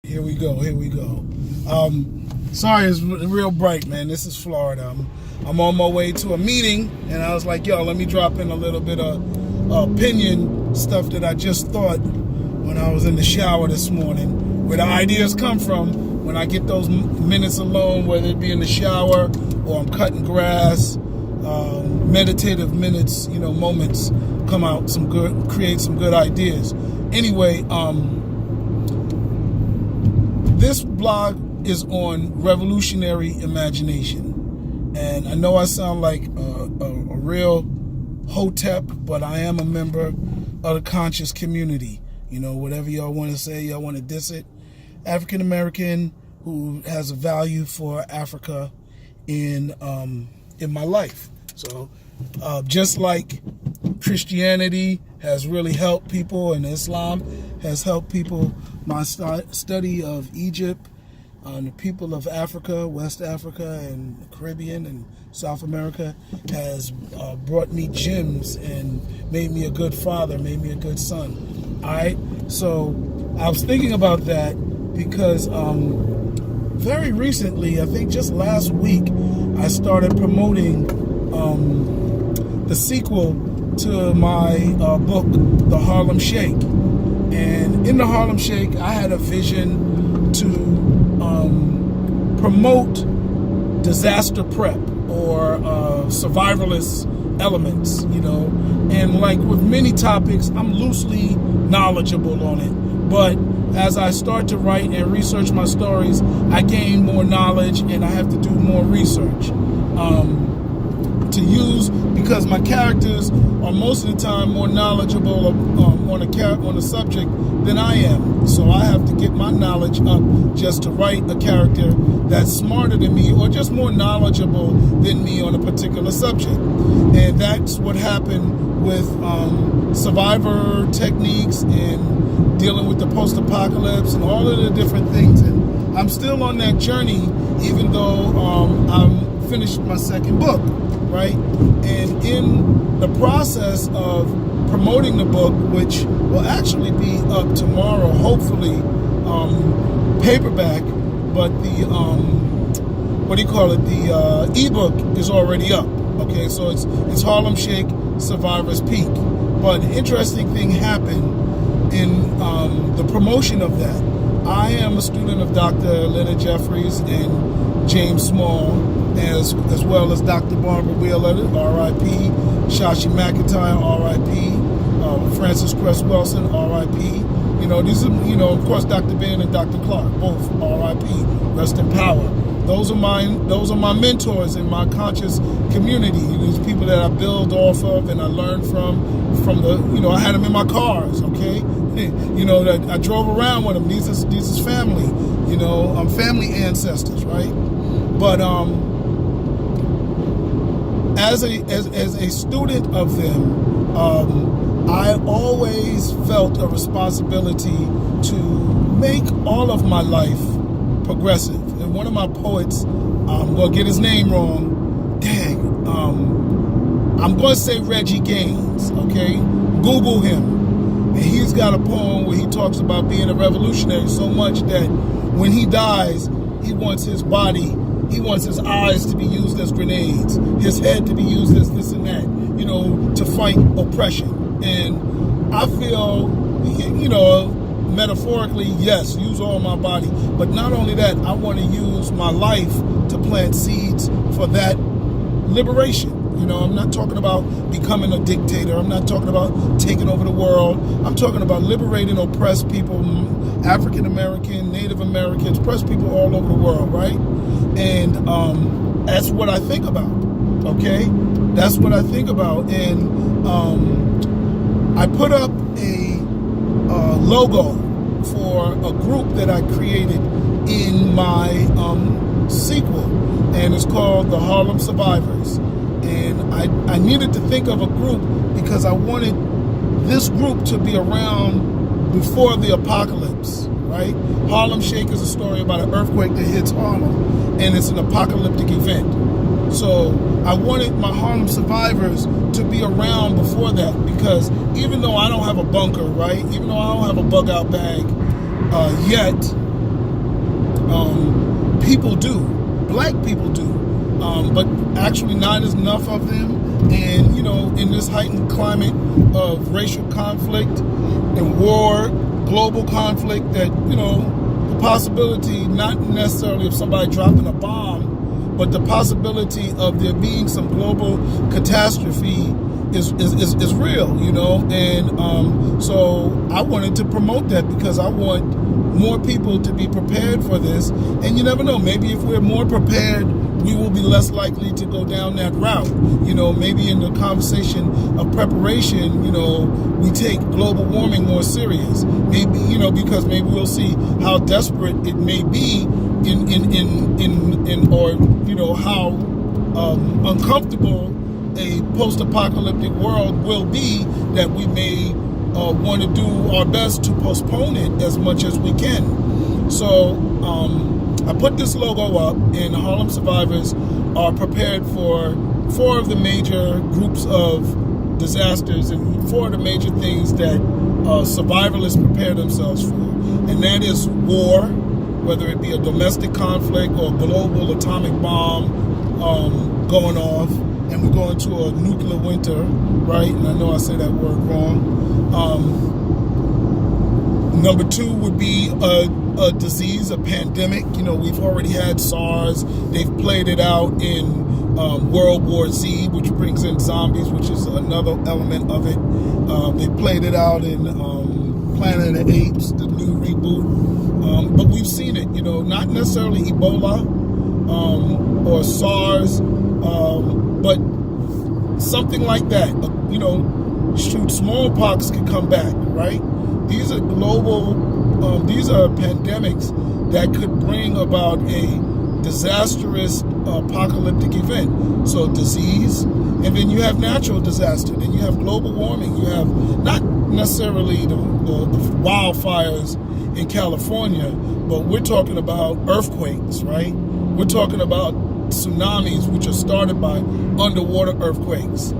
Here we go. Sorry, it's real bright, man. This is Florida. I'm on my way to a meeting, and I was like, yo, let me drop in a little bit of opinion stuff that I just thought when I was in the shower this morning, where the ideas come from when I get those minutes alone, whether it be in the shower or I'm cutting grass. Meditative minutes, moments come out create some good ideas. Anyway, this blog is on revolutionary imagination, and I know I sound like a real hotep, but I am a member of the conscious community. Whatever y'all want to say, y'all want to diss it. African American who has a value for Africa in my life. So just like Christianity has really helped people and Islam has helped people, my study of Egypt, the people of Africa, West Africa and the Caribbean and South America has brought me gems and made me a good father, made me a good son. All right, so I was thinking about that because very recently, I think just last week, I started promoting the sequel to my book, The Harlem Shake. And in The Harlem Shake, I had a vision to promote disaster prep or survivalist elements, And like with many topics, I'm loosely knowledgeable on it. But as I start to write and research my stories, I gain more knowledge and I have to do more research to use, because my characters are most of the time more knowledgeable on a subject than I am. So I have to get my knowledge up just to write a character that's smarter than me or just more knowledgeable than me on a particular subject. And that's what happened with survivor techniques and dealing with the post-apocalypse and all of the different things. And I'm still on that journey, even though I'm finished my second book, right? And in the process of promoting the book, which will actually be up tomorrow, hopefully, paperback, but the the ebook is already up. Okay, so it's Harlem Shake, Survivor's Peak. But an interesting thing happened in the promotion of that. I am a student of Dr. Leonard Jeffries and James Small, as well as Dr. Barbara Wheeler, R.I.P., Shashi McIntyre, R.I.P., Francis Cress Wilson, R.I.P. These are, of course, Dr. Ben and Dr. Clark, both R.I.P., rest in power. Those are my mentors in my conscious community. These people that I build off of and I learn from the, I had them in my cars, okay? That I drove around with them. These is family, family ancestors, right? But as a student of them, I always felt a responsibility to make all of my life progressive. And one of my poets, I'm going to get his name wrong, I'm going to say Reggie Gaines, okay? Google him. And he's got a poem where he talks about being a revolutionary so much that when he dies, he wants his body, he wants his eyes to be used as grenades, his head to be used as this and that, to fight oppression. And I feel, metaphorically, yes, use all my body. But not only that, I want to use my life to plant seeds for that liberation. I'm not talking about becoming a dictator. I'm not talking about taking over the world. I'm talking about liberating oppressed people, African American, Native Americans, oppressed people all over the world, right? And that's what I think about, okay? That's what I think about. And I put up a logo for a group that I created in my sequel, and it's called the Harlem Survivors. And I needed to think of a group because I wanted this group to be around before the apocalypse, right? Harlem Shake is a story about an earthquake that hits Harlem, and it's an apocalyptic event. So I wanted my Harlem survivors to be around before that, because even though I don't have a bunker, right? Even though I don't have a bug out bag yet, People do, black people do, but actually not enough of them. And in this heightened climate of racial conflict and war, global conflict, that the possibility, not necessarily of somebody dropping a bomb, but the possibility of there being some global catastrophe is real, and so I wanted to promote that because I want more people to be prepared for this. And you never know, maybe if we're more prepared, we will be less likely to go down that route. Maybe in the conversation of preparation, we take global warming more serious. Maybe, because maybe we'll see how desperate it may be or how uncomfortable a post-apocalyptic world will be, that we may want to do our best to postpone it as much as we can. So I put this logo up, and the Harlem Survivors are prepared for 4 of the major groups of disasters and 4 of the major things that survivalists prepare themselves for. And that is war, whether it be a domestic conflict or a global atomic bomb going off, and we go into a nuclear winter, right? And I know I say that word wrong. Number 2 would be a disease, a pandemic. We've already had SARS. They've played it out in World War Z, which brings in zombies, which is another element of it. They played it out in Planet of the Apes, the new reboot. But we've seen it, not necessarily Ebola or SARS, but something like that. Shoot, smallpox could come back, right? These are global, these are pandemics that could bring about a disastrous apocalyptic event. So disease, and then you have natural disaster, then you have global warming, you have not necessarily the wildfires in California, but we're talking about earthquakes, right? We're talking about tsunamis, which are started by underwater earthquakes.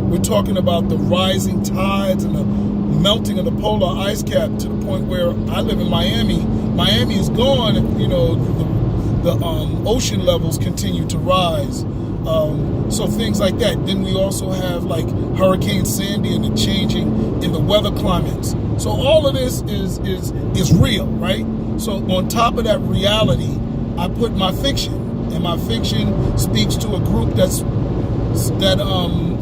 We're talking about the rising tides and the melting of the polar ice cap to the point where I live in Miami. Miami is gone, the ocean levels continue to rise. So things like that. Then we also have like Hurricane Sandy and the changing in the weather climates. So all of this is real, right? So on top of that reality, I put my fiction, and my fiction speaks to a group that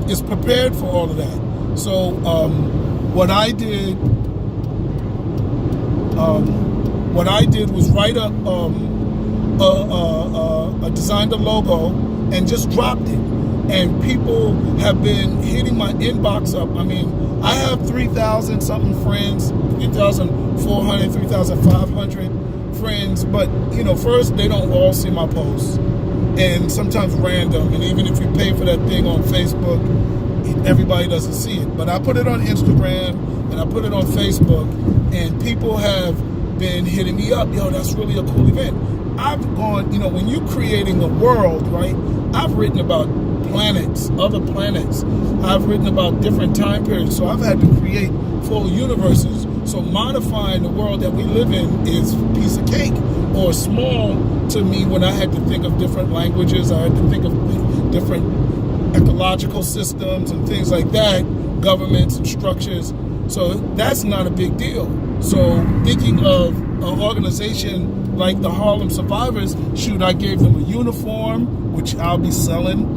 is prepared for all of that. So what I did was write designed a logo and just dropped it. And people have been hitting my inbox up. I mean, I have 3,000 something friends, 3,400, 3,500 friends. But, first, they don't all see my posts. And sometimes random. And even if you pay for that thing on Facebook, everybody doesn't see it. But I put it on Instagram and I put it on Facebook. And people have been hitting me up. Yo, that's really a cool event. I've gone, when you're creating a world, right? I've written about planets, other planets. I've written about different time periods. So I've had to create full universes. So modifying the world that we live in is a piece of cake, or small to me when I had to think of different languages. I had to think of different ecological systems and things like that, governments and structures. So that's not a big deal. So thinking of an organization like the Harlem Survivors, shoot, I gave them a uniform, which I'll be selling.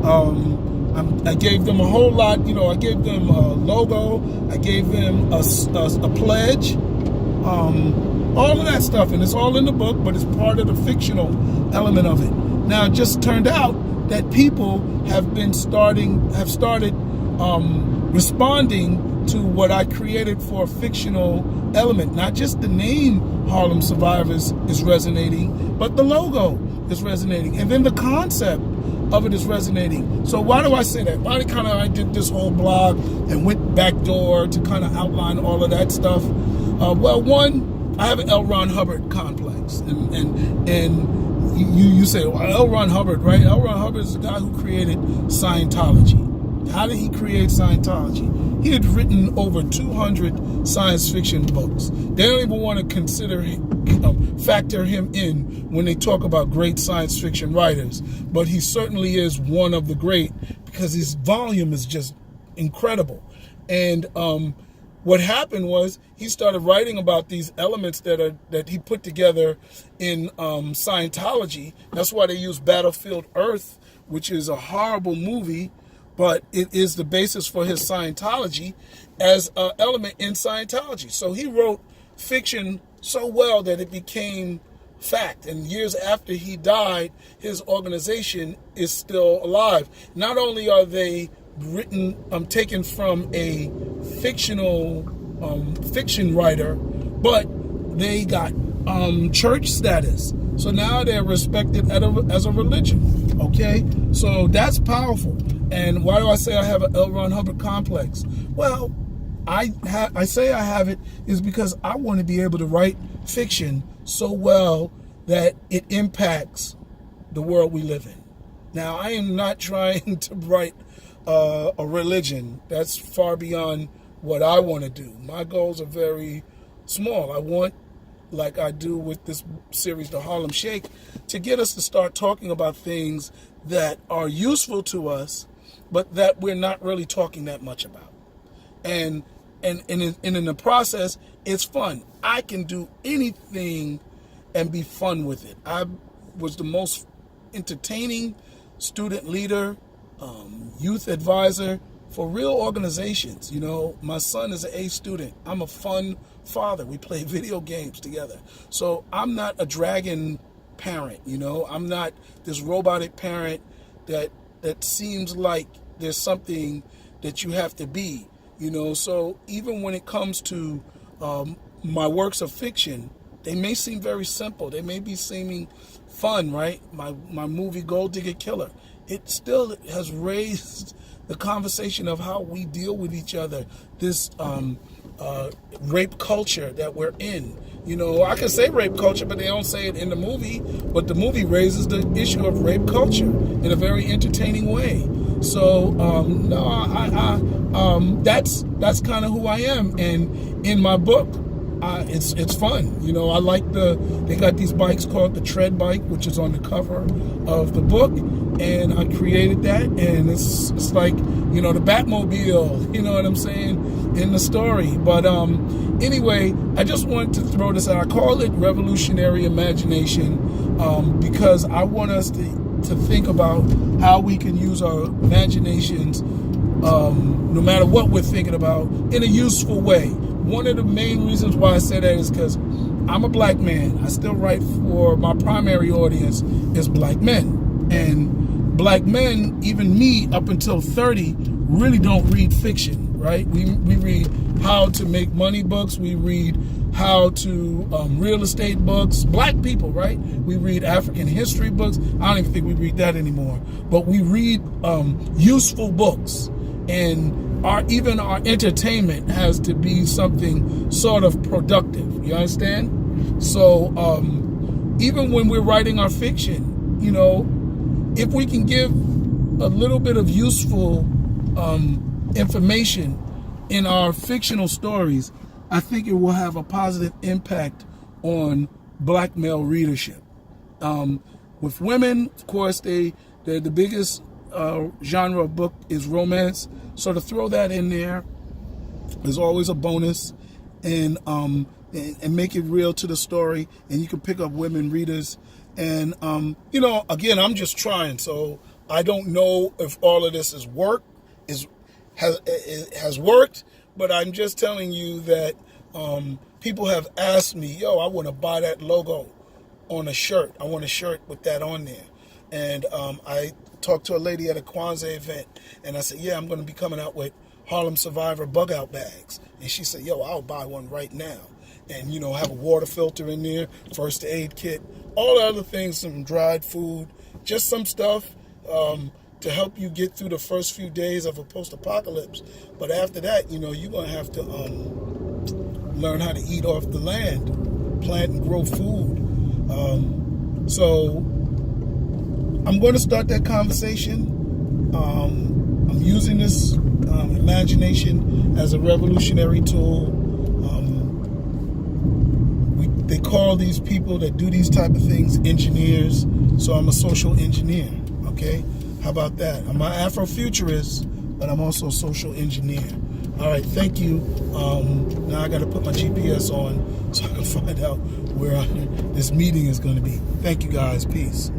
I gave them a whole lot, I gave them a logo, I gave them a pledge, all of that stuff, and it's all in the book, but it's part of the fictional element of it. Now, it just turned out that people have started responding to what I created for a fictional element. Not just the name Harlem Survivors is resonating, but the logo is resonating, and then the concept of it is resonating. So why do I say that? Why I did this whole blog and went backdoor to kind of outline all of that stuff? Well, one, I have an L. Ron Hubbard complex, and you say, well, L. Ron Hubbard, right? L. Ron Hubbard is the guy who created Scientology. How did he create Scientology? He had written over 200 science fiction books. They don't even want to consider factor him in when they talk about great science fiction writers, but he certainly is one of the great because his volume is just incredible. And what happened was he started writing about these elements that he put together in Scientology. That's why they use Battlefield Earth, which is a horrible movie, but it is the basis for his Scientology as an element in Scientology. So he wrote fiction so well that it became fact. And years after he died, his organization is still alive. Not only are they taken from a fictional fiction writer, but they got church status. So now they're respected as a religion. Okay, so that's powerful. And why do I say I have an L. Ron Hubbard complex? Well, I say I have it is because I want to be able to write fiction so well that it impacts the world we live in. Now, I am not trying to write a religion. That's far beyond what I want to do. My goals are very small. I want, like I do with this series, The Harlem Shake, to get us to start talking about things that are useful to us, but that we're not really talking that much about. And in the process, it's fun. I can do anything and be fun with it. I was the most entertaining student leader, youth advisor for real organizations. You know, my son is an A student. I'm a fun father. We play video games together. So I'm not a dragon parent, you know. I'm not this robotic parent that seems like there's something that you have to be, you know. So even when it comes to my works of fiction, they may seem very simple. They may be seeming fun, right? My movie Gold Digger Killer, it still has raised the conversation of how we deal with each other, this rape culture that we're in. You know, I can say rape culture, but they don't say it in the movie. But the movie raises the issue of rape culture in a very entertaining way. So that's kind of who I am. And in my book, it's fun. You know, I like they got these bikes called the Tread bike, which is on the cover of the book, and I created that, and it's like, you know, the Batmobile, you know what I'm saying, in the story. But anyway, I just wanted to throw this out. I call it Revolutionary Imagination because I want us to think about how we can use our imaginations, no matter what we're thinking about, in a useful way. One of the main reasons why I say that is because I'm a black man. I still write for my primary audience is black men. And black men, even me up until 30, really don't read fiction, right? We read how to make money books. We read how to real estate books. Black people, right? We read African history books. I don't even think we read that anymore. But we read useful books. And even our entertainment has to be something sort of productive. You understand? So even when we're writing our fiction, you know, if we can give a little bit of useful information in our fictional stories, I think it will have a positive impact on black male readership. With women, of course, they're the biggest genre of book is romance. So to throw that in there is always a bonus, and make it real to the story, and you can pick up women readers. And you know, again, I'm just trying, so I don't know if all of this has worked, but I'm just telling you that people have asked me, yo, I want to buy that logo on a shirt. I want a shirt with that on there. And I talked to a lady at a Kwanzaa event, and I said, yeah, I'm going to be coming out with Harlem Survivor bug out bags. And she said, yo, I'll buy one right now. And, you know, have a water filter in there, first aid kit, all the other things, some dried food, just some stuff to help you get through the first few days of a post-apocalypse. But after that, you know, you're going to have to learn how to eat off the land, plant and grow food. So I'm going to start that conversation. I'm using this imagination as a revolutionary tool. they call these people that do these type of things engineers. So I'm a social engineer. Okay, how about that? I'm an Afrofuturist, but I'm also a social engineer. All right, thank you. Now I got to put my GPS on so I can find out where this meeting is going to be. Thank you guys. Peace.